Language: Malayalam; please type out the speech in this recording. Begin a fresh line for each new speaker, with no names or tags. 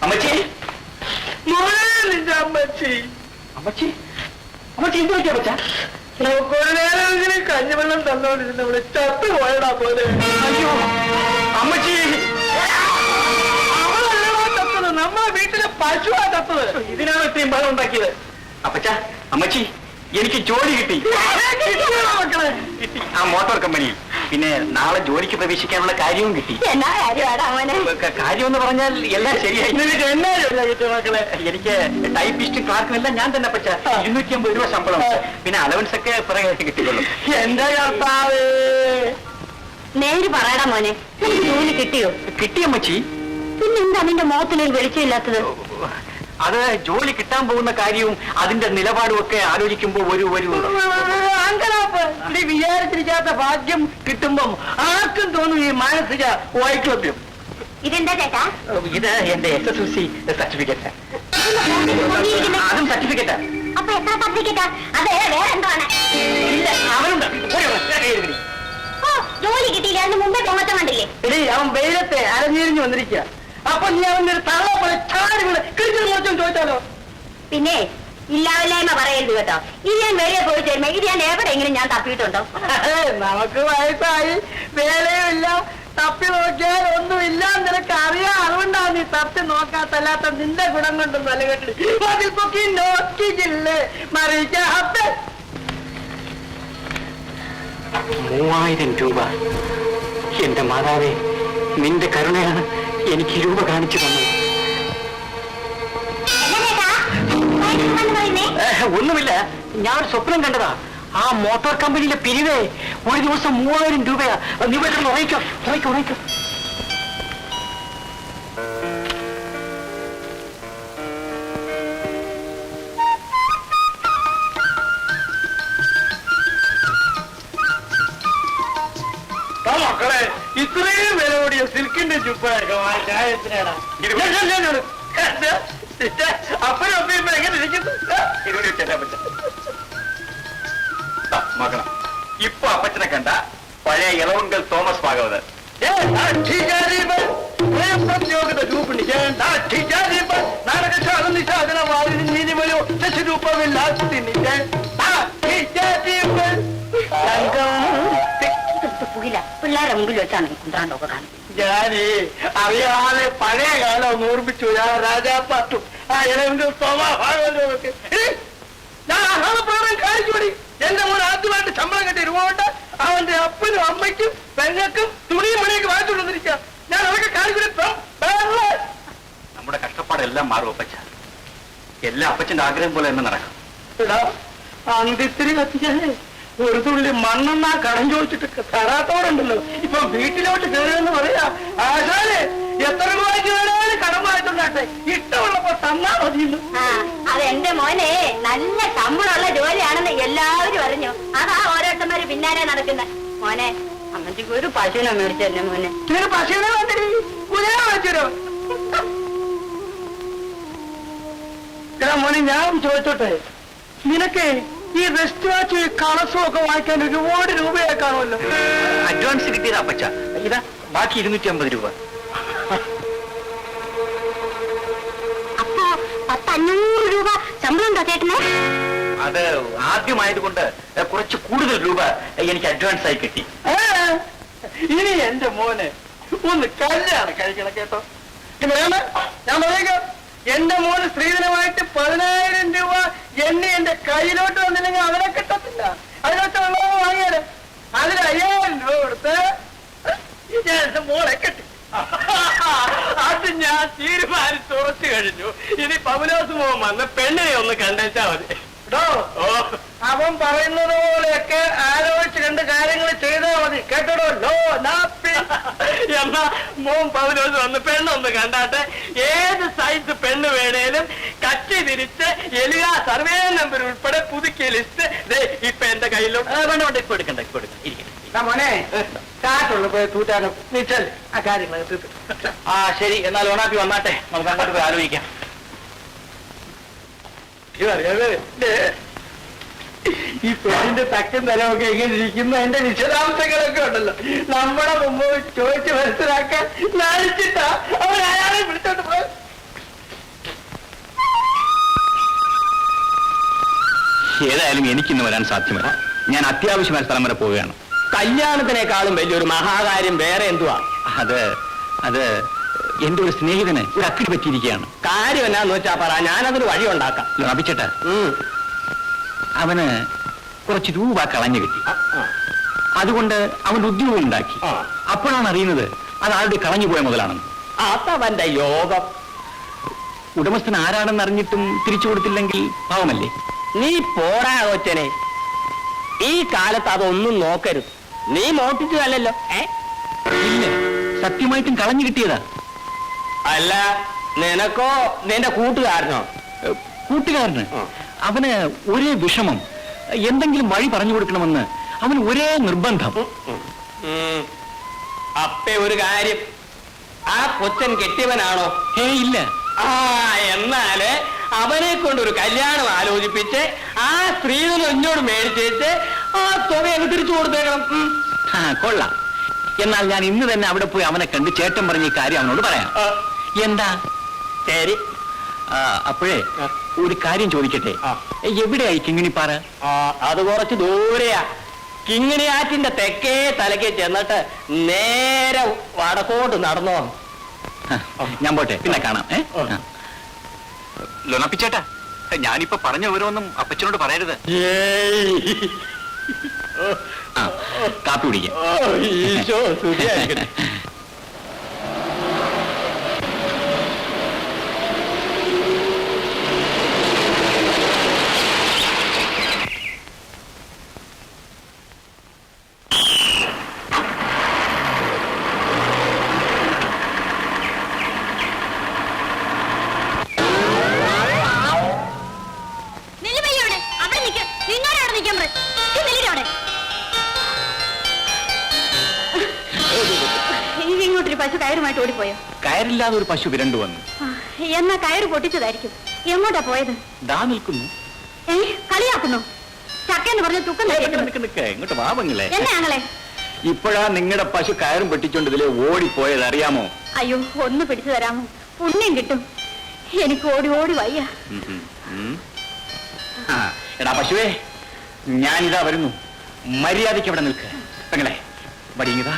അമ്മച്ചി
നിന്റെ അമ്മച്ചി
അമ്മച്ചി അമ്മച്ചി എന്ത് പറ്റിയ അമ്മച്ച?
നമുക്കൊരു നേരം കഞ്ഞിവെള്ളം തന്നോണ്ടിരുന്ന ഇവിടെ ചത്തു പോയടാ പോലെ.
അയ്യോ അമ്മച്ചി,
അവളല്ലടാ ചത്തത്, നമ്മളെ വീട്ടിലെ പശുവാ ചത്തത്.
ഇതിനാണ് ഇത്രയും ബലം ഉണ്ടാക്കിയത്. അപ്പച്ച അമ്മച്ചി എനിക്ക് ജോലി കിട്ടി.
മക്കളെ
കിട്ടി ആ മോട്ടോർ കമ്പനിയിൽ. പിന്നെ നാളെ ജോലിക്ക് പ്രവേശിക്കാനുള്ള കാര്യവും കിട്ടി. കാര്യം എന്ന് പറഞ്ഞാൽ എല്ലാം ശരിയായി.
നിനക്ക് എന്നാ ജോലിയാ കിട്ടിയ മക്കളെ?
എനിക്ക് ടൈപ്പിസ്റ്റും ക്ലാർക്കും എല്ലാം ഞാൻ തന്നെ പച്ച. 250 രൂപ ശമ്പളം, പിന്നെ അലവൻസ് ഒക്കെ പിറകെ കിട്ടിക്കൊള്ളും.
എന്റെ കർത്താവേ,
നേര് പറയടാ മോനെ, ജോലി കിട്ടിയോ?
കിട്ടിയമ്മച്ചി.
പിന്നെന്താ നിന്റെ മുഖത്തിനൊരു വെളിച്ചമില്ലാത്തത്?
അത് ജോലി കിട്ടാൻ പോകുന്ന കാര്യവും അതിന്റെ നിലപാടും ഒക്കെ ആലോചിക്കുമ്പോ ഒരു
അങ്കലാപ്പ്. നീ വിചാരിച്ചിരിക്കാത്ത ഭാഗ്യം കിട്ടുമ്പം ആർക്കും തോന്നും ഈ മാനസിക വൈക്ലഭ്യം.
ഇതെന്താ ചേട്ടാ?
ഇത് എന്റെ SSLC സർട്ടിഫിക്കറ്റ്. അതും സർട്ടിഫിക്കറ്റാ.
അപ്പൊ എത്ര സർട്ടിഫിക്കറ്റാ? അത് വേറെ എന്താണ്?
ഇല്ല, അവനുണ്ട്.
ജോലി കിട്ടിയില്ല, അതിന് മുമ്പേ പൊങ്ങത്തം കണ്ടില്ലേ?
എടീ, അവൻ വെയിലത്തെ അരഞ്ഞിരിഞ്ഞു വന്നിരിക്കുക. അപ്പൊ നീ അവന്റെ ഒരു തള്ള പോലെ ചാടി വീണ് കിഴിച്ചു മോശം ചോദിച്ചാലോ?
പിന്നെ ഇല്ലാവില്ലായ്മ പറയരുത് കേട്ടോ. ഇത് ഞാൻ വേറെ പോയി തരുമ്പോ ഇത് ഞാൻ എവിടെയെങ്കിലും ഞാൻ തപ്പിയിട്ടുണ്ടോ?
നമുക്ക് വയസ്സായി, വേലയും ഇല്ല, തപ്പി നോക്കിയാൽ ഒന്നുമില്ല. നിനക്ക് അറിയാം, അതുകൊണ്ടാണ് നീ തപ്പി നോക്കാത്തല്ലാത്ത നിന്റെ ഗുണം കൊണ്ടും നല്ല കെട്ടി അതിൽ പൊക്കി നോക്കിയില്ലേ മറിയിച്ച
3000 രൂപ. എന്റെ മാതാവേ, നിന്റെ കരുണയാണ് എനിക്ക് രൂപ കാണിച്ചു തന്നത്. ഒന്നുമില്ല, ഞാൻ സ്വപ്നം കണ്ടതാ. ആ മോട്ടോർ കമ്പനിയിലെ പിരിവേ ഒരു ദിവസം 3000 രൂപയാ. നീ പെട്ടെന്ന് ഉറയ്ക്കോ.
മക്കളെ, ഇത്രയും വില കൂടിയ സിൽക്കിന്റെ ചുപ്പൊക്കെ വാങ്ങിച്ചാ അപ്പനും അപ്പയും എങ്ങനെ ഇരിക്കുന്നു?
മകള, ഇപ്പൊ അപ്പച്ചനെ കണ്ട പഴയ ഇളവുങ്കൽ തോമസ് ഭാഗവതർ.
പിള്ളേരെ മുമ്പിൽ വെച്ചാണ് കുന്ത്രാണ്ടൊക്കെ കാണുന്നത്.
ഞാനേ അറിയാതെ പഴയ കാലം ഓർമ്മിച്ചു. ഞാൻ രാജാപ്പാട്ടും ആ ഇളവിന്റെ സ്വഭാവമൊക്കെ ഞാൻ അഹോപ്രകാരം കാണിച്ചുപടി. എന്റെ മോൻ ആദ്യമായിട്ട് ശമ്പളം കെട്ടി രൂപ കൊണ്ട് അവന്റെ അപ്പനും അമ്മയ്ക്കും പെങ്ങൾക്കും തുണിയും മണിയൊക്കെ വാങ്ങിച്ചുകൊണ്ടിരിക്കുക. ഞാൻ അതൊക്കെ കാണിച്ചു.
നമ്മുടെ കഷ്ടപ്പാടെല്ലാം മാറും അപ്പച്ച. എല്ലാ അപ്പച്ചന്റെ ആഗ്രഹം പോലെ തന്നെ നടക്കും.
അന്തിത്തിരി കത്തിച്ചാലേ ഒരു തുള്ളി മണ്ണെണ്ണ കടം ചോദിച്ചിട്ട് തരാത്തോടുണ്ടല്ലോ. ഇപ്പൊ വീട്ടിലോട്ട് കയറിയെന്ന് പറയാ. ആശാലെ എത്ര രൂപയ്ക്ക് വേണേലും കടം വാങ്ങിട്ടുണ്ടാട്ടെ, ഇഷ്ടമുള്ളപ്പോ തന്നാ മതിയുള്ളൂ.
അത് എന്റെ മോനെ നല്ല ശമ്പളമുള്ള ജോലിയാണെന്ന് എല്ലാവരും അറിഞ്ഞു. അതാ ഓരോരുത്തന്മാര് പിന്നാലെ നടക്കുന്നത്. മോനെ അമ്മച്ചിക്ക് ഒരു പശുവിനെ മേടിച്ചു തന്നെ മോനെ.
നിനക്ക് പശുവിനെ വേണ്ടി കുതിര വാങ്ങിച്ചോ? മോനെ ഞാൻ ചോദിച്ചോട്ടെ, നിനക്ക് ഈ റെസ്റ്റ് വാച്ച് കളസും ഒക്കെ വാങ്ങിക്കാൻ ഒരുപാട് രൂപയെ കാണുമല്ലോ.
അഡ്വാൻസ് കിട്ടിയത് അപ്പച്ച. ഇതാ ബാക്കി 250 രൂപ.
അപ്പൊ 500 രൂപ ശമ്പളം ഉണ്ടോ ചേട്ടന്?
അത് ആദ്യമായതുകൊണ്ട് കുറച്ച് കൂടുതൽ രൂപ എനിക്ക് അഡ്വാൻസ് ആയി കിട്ടി.
ഇനി എന്റെ മോനെ ഒന്ന് കല്യാണം കഴിക്കണം കേട്ടോ. ഞാൻ പറയാം, എന്റെ മോന് സ്ത്രീധനമായിട്ട് 10000 രൂപ എന്റെ കയ്യിലോട്ട് വന്നില്ലെങ്കിൽ അവനെ കിട്ടത്തില്ല. അതിനൊക്കെ വെള്ളം വാങ്ങിയാല് അതിന് 5000 രൂപ കൊടുത്ത് എന്റെ മോളെ കെട്ടി. അത് ഞാൻ തീരുമാനിച്ച് ഉറച്ചു കഴിഞ്ഞു. ഇനി പൗലോസ് മോൻ വന്ന് പെണ്ണിനെ ഒന്ന് കണ്ടേച്ചാ മതി. അവൻ പറയുന്നത് പോലെയൊക്കെ ആലോചിച്ച് 2 കാര്യങ്ങൾ ചെയ്താൽ മതി. കേട്ടോ? ലോ നാപ്പി. എന്നാ മോൻ പൗലോസ് വന്ന് പെണ്ണൊന്ന് കണ്ടാട്ടെ. ഏത് സൈസ് പെണ്ണ് വേണേലും കച്ചി തിരിച്ച് എലിയ സർവേ നമ്പർ ഉൾപ്പെടെ പുതുക്കിയ ലിസ്റ്റ് ഇപ്പൊ എന്റെ കയ്യിലും
വേണ്ട, ഇപ്പൊ എടുക്കണ്ട.
മോനെ കാറ്റുള്ളൂ പോയി തൂറ്റാനും നീച്ചൽ ആ കാര്യങ്ങൾ തീർത്ത്.
ശരി, എന്നാൽ ഓണാപ്പി വന്നാട്ടെ, നമുക്ക് അങ്ങോട്ട് പോയി ആലോചിക്കാം.
ഈ പെണ്ണിന്റെ തക്കും തലമൊക്കെ എങ്ങനെ ഇരിക്കുന്ന എന്റെ വിശദാംശങ്ങളൊക്കെ ഉണ്ടല്ലോ. നമ്മുടെ മുമ്പ് ചോദിച്ച് മനസ്സിലാക്കാൻ നാണിച്ചിട്ടാ അവൻ അയാളെ
ഏതായാലും എനിക്കിന്ന് വരാൻ സാധ്യമല്ല. ഞാൻ അത്യാവശ്യമായ സ്ഥലം വരെ പോവുകയാണ്.
കല്യാണത്തിനേക്കാളും വലിയൊരു മഹാകാര്യം വേറെ എന്തുവാ?
അത് അത് എന്റെ ഒരു സ്നേഹിതന് ഒരു അക്കിടി പറ്റിയിരിക്കുകയാണ്.
കാര്യം എന്നാന്ന് വെച്ചാ പറ, ഞാനതൊരു വഴി ഉണ്ടാക്കാം.
അഭിച്ചേട്ടാ, അവന് കുറച്ച് രൂപ കളഞ്ഞു കിട്ടി. അതുകൊണ്ട് അവൻ ഉദ്യോഗം ഉണ്ടാക്കി. അപ്പോഴാണ് അറിയുന്നത് അത് ആരുടെ കളഞ്ഞു പോയ മുതലാണെന്ന്.
അതവന്റെ യോഗം.
ഉടമസ്ഥൻ ആരാണെന്ന് അറിഞ്ഞിട്ടും തിരിച്ചു കൊടുത്തില്ലെങ്കിൽ പാവമല്ലേ?
നീ പോടാ കൊച്ചനെ, ഈ കാലത്ത് അതൊന്നും നോക്കരുത്. നീ മോട്ടിച്ചതല്ലോ.
ഇല്ല, സത്യമായിട്ടും കളഞ്ഞു കിട്ടിയതാ.
അല്ല, നിനക്കോ നിന്റെ കൂട്ടുകാരനോ?
കൂട്ടുകാരന്. അവന് ഒരേ വിഷമം, എന്തെങ്കിലും വഴി പറഞ്ഞു കൊടുക്കണമെന്ന് അവന് ഒരേ നിർബന്ധം.
അപ്പേ ഒരു കാര്യം, ആ കൊച്ചൻ കെട്ടിയവനാണോ?
ഇല്ല.
എന്നാല് അവനെ കൊണ്ടൊരു കല്യാണം ആലോചിപ്പിച്ച് ആ സ്ത്രീധനം എന്നോട് മേടിച്ചിട്ട് ആ തുക അങ്ങ് തിരിച്ചു കൊടുത്തേക്കണം.
കൊള്ളാം. എന്നാൽ ഞാൻ ഇന്ന് തന്നെ അവിടെ പോയി അവനെ കണ്ട് ചേട്ടൻ പറഞ്ഞ ഈ കാര്യം അവനോട് പറയാം. എന്താ?
ശരി.
അപ്പോഴേ ഒരു കാര്യം ചോദിക്കട്ടെ, എവിടെയായി കിങ്ങിണിപ്പാറ?
അത് കുറച്ച് ദൂരെയാ. കിങ്ങിണിയാറ്റിന്റെ തെക്കേ തലക്ക് ചെന്നിട്ട് നേരെ വടക്കോട്ട് നടന്നോ.
ഞാൻ പോട്ടെ, പിന്നെ കാണാം. ലൊണപ്പിച്ചേട്ടാ, ഞാനിപ്പോ പറഞ്ഞ ഓരോന്നും അപ്പച്ചനോട് പറയരുത്. കാപ്പി കുടിക്കാം.
ഇങ്ങോട്ടൊരു പശു കയറുമായിട്ട് ഓടിപ്പോയോ?
കയറില്ലാതെ ഒരു പശു വിരണ്ടു വന്നു.
എന്നാ കയറ് പൊട്ടിച്ചതായിരിക്കും. എങ്ങോട്ടാ പോയത്?
ദാ നിൽക്കുന്നു.
കളിയാക്കുന്നു. ചക്കെന്ന് പറഞ്ഞ തുക്കം.
ഇങ്ങോട്ട് വാവങ്ങളെ.
എന്നെ ഞങ്ങളെ
ഇപ്പോഴാ നിങ്ങളുടെ പശു കയറും പെട്ടിച്ചോണ്ട് ഇതിലെ ഓടിപ്പോയത്, അറിയാമോ?
അയ്യോ, ഒന്ന് പിടിച്ചു തരാമോ? പുണ്യം കിട്ടും. എനിക്ക് ഓടി ഓടി വയ്യ.
എടാ പശുവേ, ഞാനിതാ വരുന്നു. മര്യാദയ്ക്ക് അവിടെ നിൽക്ക്. പെങ്ങളെ വടിയതാ.